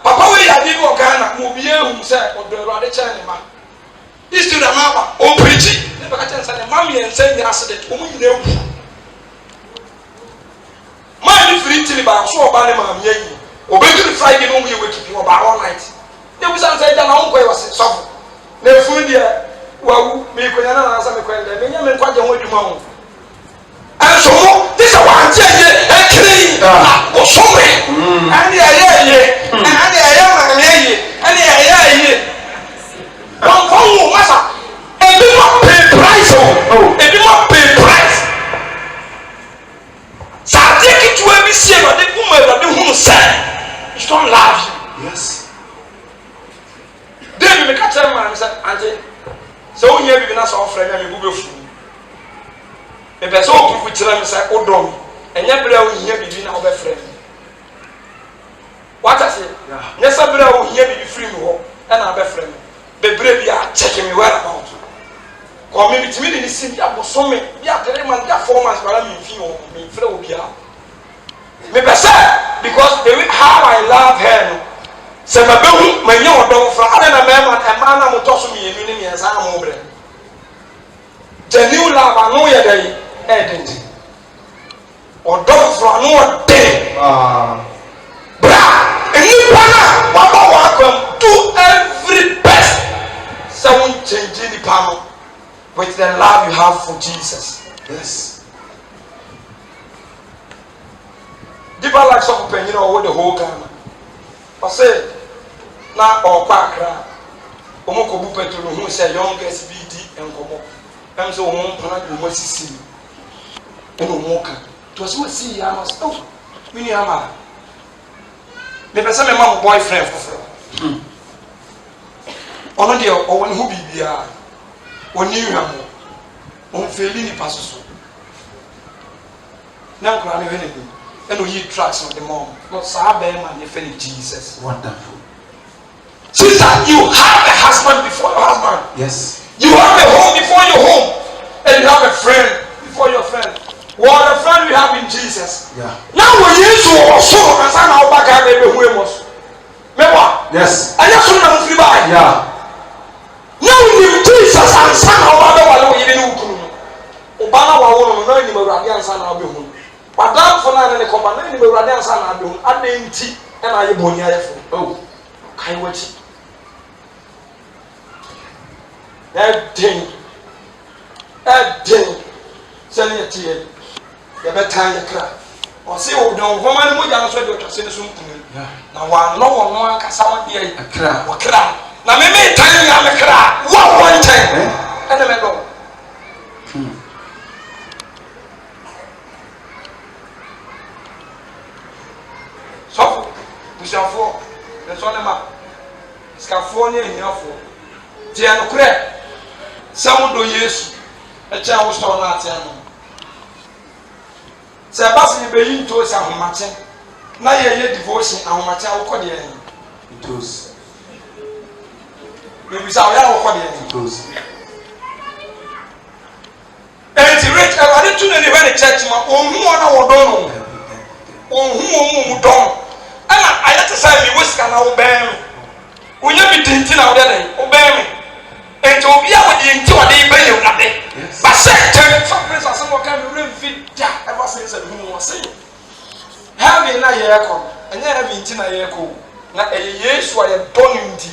Papa, we are the Ghana, Mobile, who said, or the Radi China. This to the mama, or preaching. Never got chance and mammy and saying the accident, woman, you know. My free till about so bad, mammy, or baby Friday, no, we were keeping about all night. There was something that I was soft. Never food here. Well, me could not answer the question. Benjamin quite a way to mount. And so, this is one change, and clean, or somewhere. And the air, and the air, and the air. One phone, master. And do not pay price. Oh, and do not pay price. So I take it to every scene of the woman that the woman said, you don't love you. Yes. Then you make a tell man, said, Auntie. So when you begin to offer me, you go through. If I saw people tell me, say, "Oh, dom," and you believe we here between our friend. What I say? Yes, I believe we here be free me, and our friend. The brave are checking me where about. Or maybe to me, they see me about so many. Yeah, 3 months, 4 months, but I'm in fear of me. Flow be out. Maybe say because the way how I love her. Se ma behu manye odon fra ale na mema e ma na motoso mi yenu ni mi ansa na mo bre genuine love anu ye dai edent odon fra no de bra eni pana wa ba wa come do every best someone change the panel with the love you have for Jesus. Yes. Deeper like some pen, you know, with the whole Ghana. I said na Okakra, Omokobu Petro, who said youngest BD and Komo. I'm so one plan you must see. And Omoka. It was what see, I must. Oh, Miniama. The person, my mom, boyfriend for Only or one who be there. When you have on failing passes. Now, crying anything. And we tracks on the mom. Not Sabem and you finish Jesus. Wonderful. Sister, you have a husband before your husband. Yes. You have a home before your home. And you have a friend before your friend. What a friend we have in Jesus. Yeah. Now we use to also and son how back I may be who was. Remember? Yes. I just want to free by. Yeah. Now we Jesus and son how other one you didn't know. Obama wa no ni mawrade ansa na obehu. Padam for na ne komba na ni mawrade ansa na obehu. Adenti e na ye boni ayefo. Oh. Kai wachi. Edin. Send it to you. You better you cry. Or say, oh, no, woman, we are so good to say something. Now, one, no one can sound here. A cry. Or cry. Now, maybe time you have a cry. One time. And then I go. busuafoɔ nso ne ma sikafoɔ ne ahiafoɔ deɛ nokorɛ sɛ wodɔ yesu ɛkyɛn wo sɔɔ no ateɛ no sɛ ɛba sɛ yɛbɛyi ntoosi ahomakye na yɛyɛ devotion ahomakye a wokɔ deɛ ni Ntoosi. bebisa woyɛ a wokɔ deɛ ni Ntoosi. ɛnti rich ɛwade tu ne ne bɛ ne church ma ɔnhu wɔn a wɔdɔn no ɔnhu wɔn mu dɔn ɛna ayɛ te sɛ mi wo sika na wobɛn no wonyɛ bi dinti na wode ne wobɛn me ɛnti obi a wɔde nti wɔde bɛyɛ wurade basɛ kyɛn fa prince asɛm wɔka mi wura mfi da ɛba sɛ sɛ hu wɔ se heaven na yɛrekɔ ɛnyɛ heaven nti na yɛrekɔ na ɛyɛ yesu a yɛdɔ no nti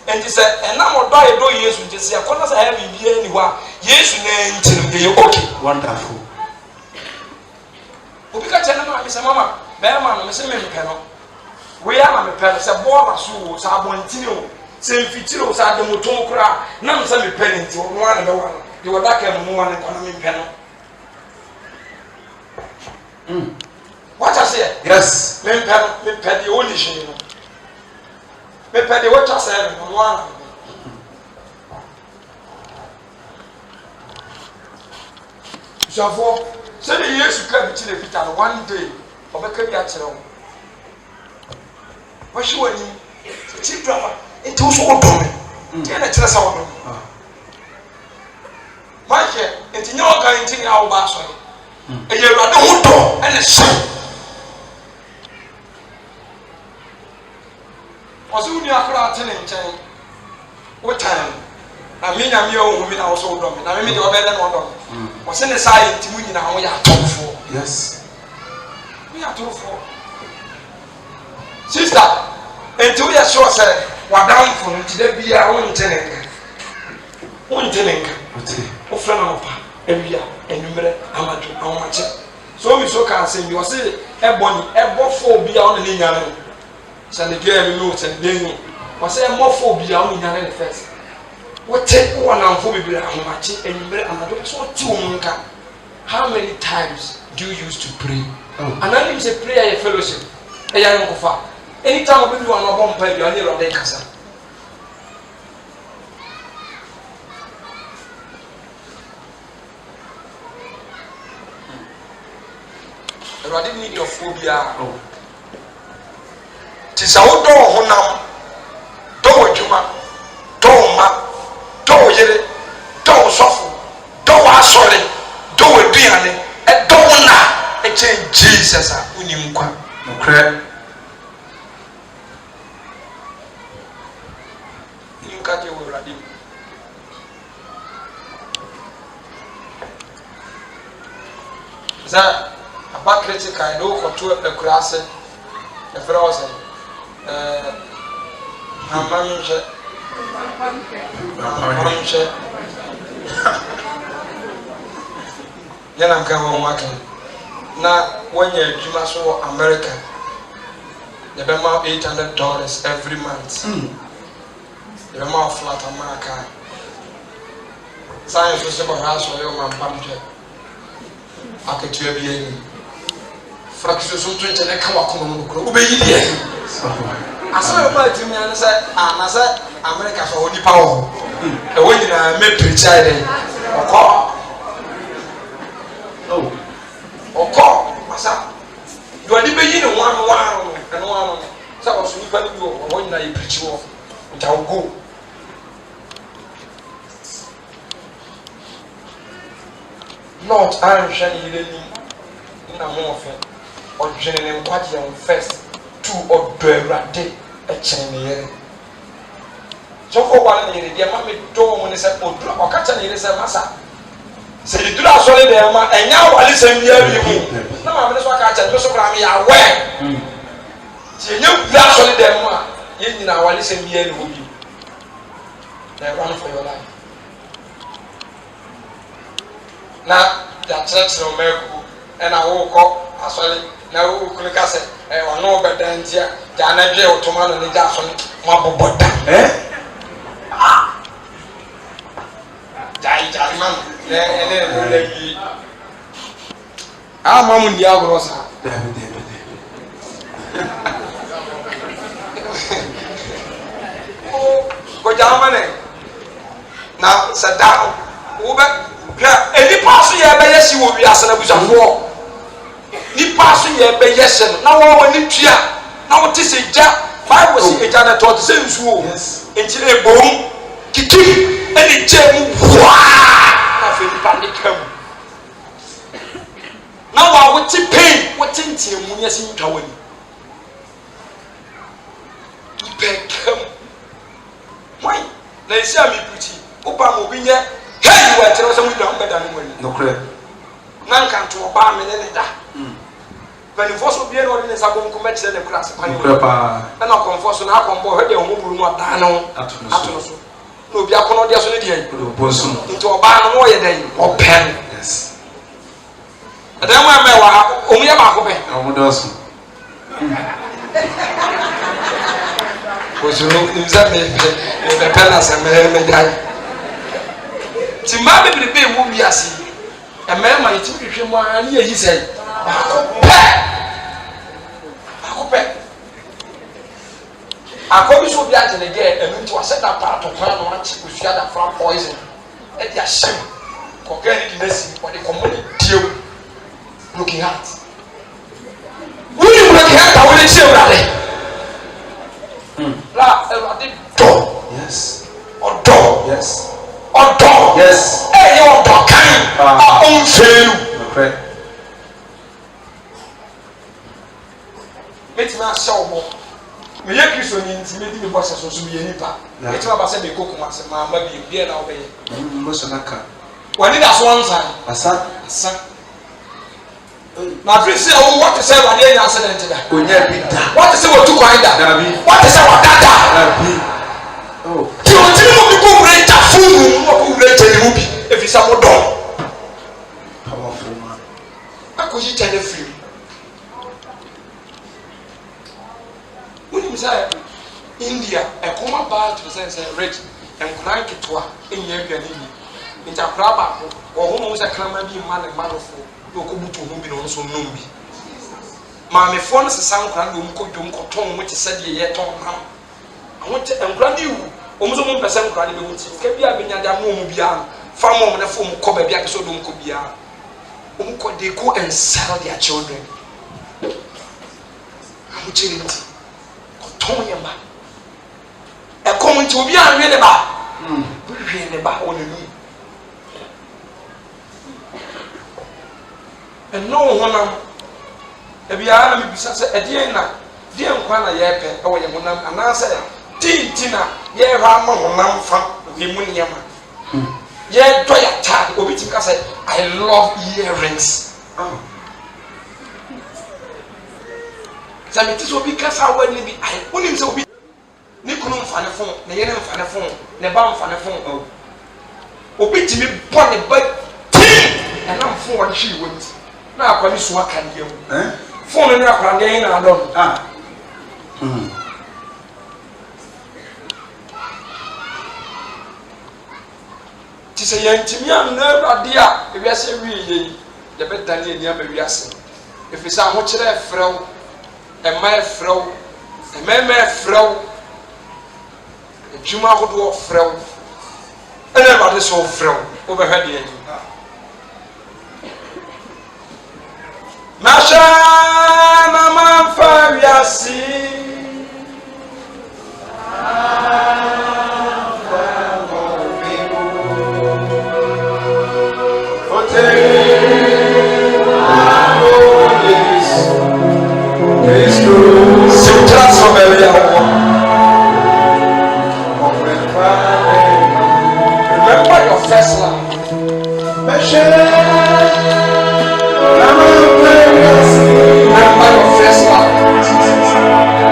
nti sɛ ɛnam ɔdɔ a yɛdɔ yesu nti sɛ yɛkɔ na sɛ heaven biara ni hɔ a yesu na nti no ɛyɛ okay Wonderful. obi ka kyerɛ no ma mesɛ mama bɛrima no mesɛ mempɛ no wei ama mepɛ no sɛ bɔɔla so o sɛ abɔntene o sɛ mfitiri o sɛ ademotom koraa na mesɛ mepɛ no nti ɔno a ne bɛwa no deɛ wɔdaka mu mu wa ne nkɔ na mempɛ no watcha sɛ Yes. mempɛ no mepɛ deɛ ɔni hwee no mepɛ deɛ watcha sɛ no ɔno a na busuafoɔ sɛdeɛ yesu ka bi kyerɛ peter no one day ɔbɛka bi akyerɛ wo wɔhwe w'anim kyi drama nti wo so wodɔ me deɛ na kyerɛ sɛ wodɔ me mahwɛ nti nyɛ ɔka nti nyɛ a woba asɔre ɛyɛ awurade ho dɔ ɛne hyɛ ɔsɛ wo nua koraa te ne nkyɛn wotan na me nyame a wohu me na wo so wodɔ me na meme deɛ wɔbɛyɛ dɛ na wɔdɔ me ɔsɛ ne saa yɛ nti mu nyinaa woyɛ atɔmfoɔ Yes. woyɛ atorofoɔ sister enti woyɛ sure sɛ wadamfo no nti da biara wonte ne nka wonte ne nka Okay. wofrɛ no ɔpa awia anwummerɛ amadwo ahomakye so omi so ka asɛm bi ɔse ɛbɔ ne ɛbɔfoɔ bi a ɔne ne nyane no sɛ ne dua ɛno no sɛ ne dɛn no ɔsɛ ɛmmɔfoɔ bi a ɔne nyane ne fɛs wote wowɔ namfo bebree ahomakye anwummerɛ amadwo sɛ ɔte wo mu nka how many times do you used to pray ananim sɛ prayer yɛ fellowship ɛyɛ nkofa anytime obi bi wɔ no ɔbɔ mpa bi ɔne Awurade kasa Awurade ni dɔfoɔ biara nti sɛ wodɔ wo honam dɔ wo adwuma dɔ wo mma dɔ wo yere dɔ wo sɔfo dɔ wo asɔre dɔ wo aduane ɛdɔ wo na ɛkyɛn Jesus a wonim nkwa Nokorɛ. nka gye wɔ Awurade mu sɛ aba critical ne wokɔto akura ase ɛfrɛ wɔ sɛ amanhwɛ yɛna nka wɔ ho aka na wɔnyɛ adwuma so wɔ America yɛbɛma $800 every month yɛbɛma wɔ flat amaka science so sɛ bɔhwɛ asɔre wɔ mampamhwɛ akatua bi anim frakiso so to nkyɛn ka wakoma no kuro wobɛyi deɛ asɛm ɛma atumi ane sɛ ana sɛ America so hɔ nipa wɔ ɛwɔ nyinaa mɛpirikya dɛ ɔkɔ masa deɛ ɔde bɛyi ne ho ano no ɛno ano no sɛ ɔso nipa no bi wɔ hɔ nyinaa yɛpirikyi wɔ nta wogo Lord anhwɛ ne yere nim na ho ɔfɛ ɔdwene ne nkwagye ho first to ɔdɔ Awurade ɛkyɛn ne yere sɔfo wa ne yere deɛ ma me dɔ wɔn ne sɛ ɔdura ɔka kyɛ ne yere sɛ masa sɛ yɛdura asɔre deɛ ma ɛnya awale sɛm biara bi mu na maame ne so aka kyɛ ne so koraa me yɛ awɛ nti ɛnyɛ wura asɔre deɛ mu a yɛn nyinaa awale sɛm biara ne hɔ bi na run for your life na yɛakyerɛkyerɛ ɔma akuo ɛna wokɔ asɔre na wokunu ka sɛ ɔne wobɛda nti a gya na dwe wotoma no ne gya asɔre moabobɔ da gyae ma no na ɛne no na wie ama mo nni agorɔ saa na sada wo be hwɛ enipa so yɛ bɛyɛ si wɔ wiase na busafoɔ nipa so yɛ bɛyɛ hyɛ no na wɔwɔ ne tua na wɔte sɛ gya Bible si egya na tɔ te sɛ nsuo nti ebom kikim ɛne gya mu waa na afei nipa ne ka mu na wa wote pain wote ntiamu ne asi ntwa wani nipa ka mu why na esi a mi puti opa mo bi nye hey wa kyerɛ sɛ mo dwa mbɛda ne wani nokre na nkanto ɔbaa me ne da panifo so bie na ɔde ne nsa bɔ nkɔmɛ kyerɛ ne kura ase pan nokre pa ɛna kɔnfo so na akɔnbɔ hwɛ deɛ ɔmo buru mu ɔdaa ne ho ato no so na obi akɔnɔ deɛ so ne deɛ nti ɔbaa no mo yɛ dɛ ɔpɛn yes ɛdan mu ɛmɛ wa ɔmo yɛ baako pɛ ɔmo dɔso osoro nza me pɛ na sɛ me dan ti mmaa bebrebe mu wiase mmarima yɛ ti hwehwɛ mu a ne yɛ yi sɛ baako pɛ akɔ bi so bi agye ne deɛ ɛnu nti wasɛ da paa tɔkwan na wakye osua da fra poison ɛde ahyɛ mu kɔkɛ ne di n'asi wɔde kɔmɔ ne diew looking at wuli mu looking at a wɔde hyɛ wurade la ɛwurade dɔ yes ɔdɔ yes ɔdɔ yes ɛyɛ ɔdɔ kan a ɔnfɛɛlu nokre mɛtumi ahyɛ ɔbɔ meyɛ kristo ni nti mɛdi mi bɔ hyɛ so so meyɛ nipa mɛtumi aba sɛ mɛkɔ kuma sɛ maa ma bi obiɛ na ɔbɛyɛ mo so naka wɔne da so ansa asa na afei sɛ ɔwɔ wɔte sɛ ɛwurade anya accident da onya bi da wɔte sɛ wɔtu kwan da dabi wɔte sɛ wɔdada dabi oh tí o ti ní mo bí kó wúlé ìjà fún mi mo kó wúlé ìjà ìlú bi efi sá mo dọ̀ powerful man akọ yí ìjà ní firi wọ́n ní mi sẹ́ India ẹ̀kọ́ má bá tó sẹ́ sẹ́ rich nkùnà nketewa ẹ̀yìn ẹ̀gbẹ́ nìyí nti akùnà baako ọ̀hún mo sẹ́ kàràmà bí mma ne mma lọ́fọ̀ ní okó butu ọ̀hún bi ní ọ̀hún so nnum bi maamefoɔ no sesa nkùnà ní ọ̀hún kó dwom kó tɔn ọ̀hún ti sẹ́ deɛ yẹ tɔn nam àwọn tẹ nkùnà ní ìwù ọ̀hún so mo mpɛ sɛ nkùnà ní bɛ wọ́n ti kẹ́bi abẹ́nyadé amú ọ̀hún biara fam ọ̀hún ne fọ́ ọ̀hún kọ́ baabi akẹ́sọ́ ọ̀hún kọ́ biara ọ̀hún kọ́ they go and sell their children àwọn kyerè ntì tɔn yɛ ma ɛkɔm nti obi anwe ne ba hwehwɛ ne ba wɔ n'anim ɛnna wo honam ebiara na mebisa sɛ ɛdeɛn na deɛ nkwa na yɛpɛ ɛwɔ yɛ honam anaasɛ tinti na yɛhwɛ ama honam fa yɛ mu nneɛma yɛdɔ yɛ ataade obi tumi ka sɛ I love earrings sɛ mete sɛ obi kasa awa ne bi wonim sɛ obi ne kunu mfa ne fon ne yere mfa ne fon ne ba mfa ne fon obi tumi bɔ ne ba tim ɛnam fon wɔde hwee wɔ nti na akwa ne so aka ne yam fon no ne akwa ne yɛn na adɔ no ti sɛ yɛntumi anna awurade a ewiase wie yɛyi yɛbɛdane nneɛma wiase ɛfiri sɛ ahokyerɛ ɛfrɛ wo ɛma ɛfrɛ wo ɛmɛɛma ɛfrɛ wo adwuma ahodoɔ frɛ wo ɛna awurade sɛ ɔfrɛ wo wobɛhwɛ deɛ ani mahwɛ na mamfa wiase Remember your first love. Remember your first love.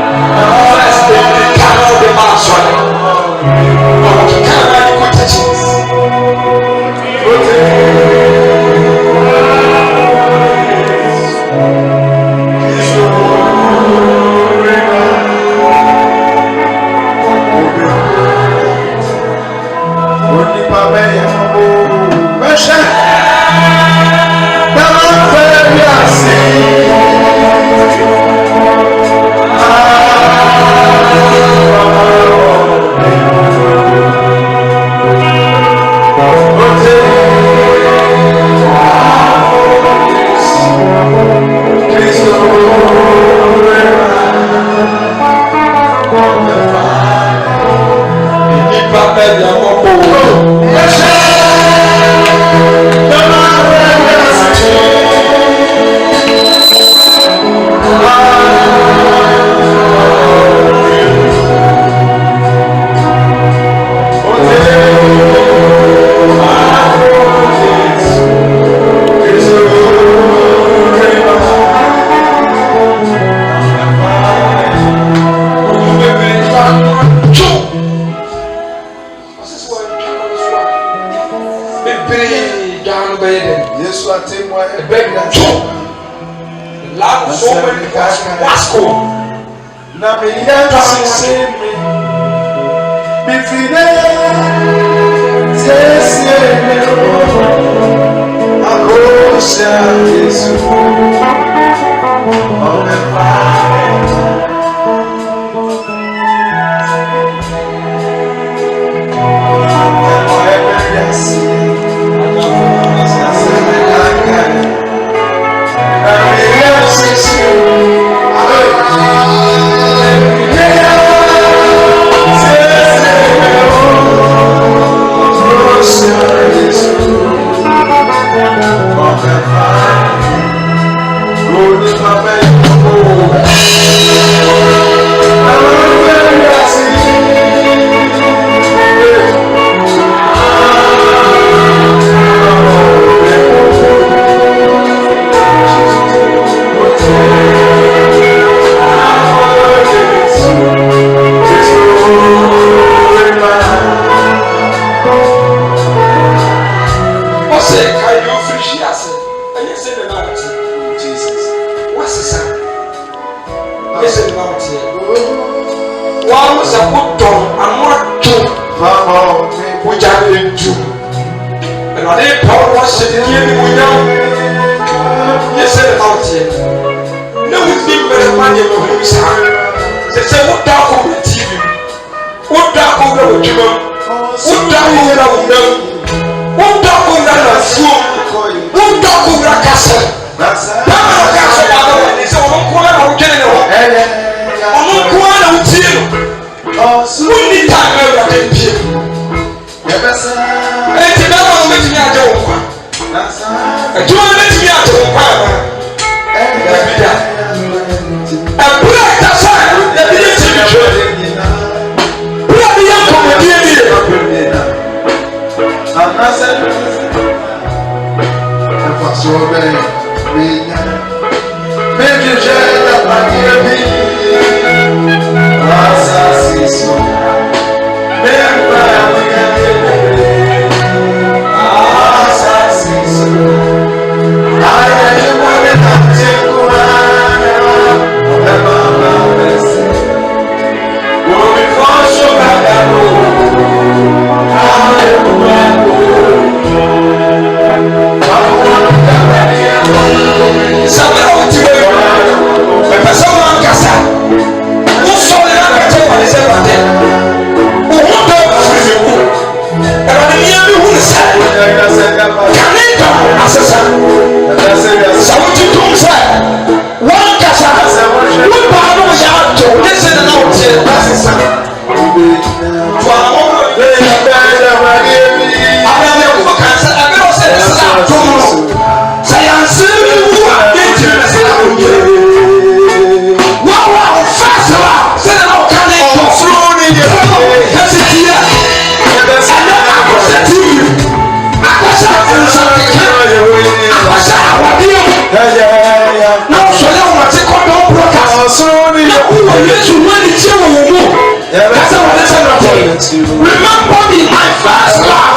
Remember me, my first love.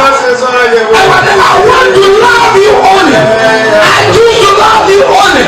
I want to love you only. I choose to love you only.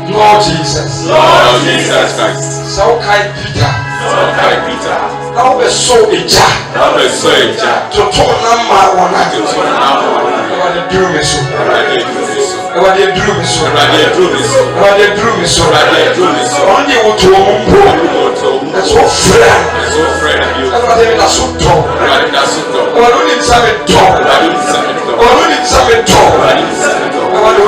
Lord Jesus. Lord Jesus Christ. So kind Peter. So kind Peter. Now we saw a jar. Now we saw a jar. To turn on my one. To turn on my one. What they do me so. What they do me so. What they do me so. What they do me so. What they do me so. What they do me so. Only what you want. That's what friend. That's what friend you. What they do so talk. What they do so talk. What do you say talk? What do you say talk? What do you say talk? What do you say talk? What do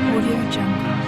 Audio Jungle.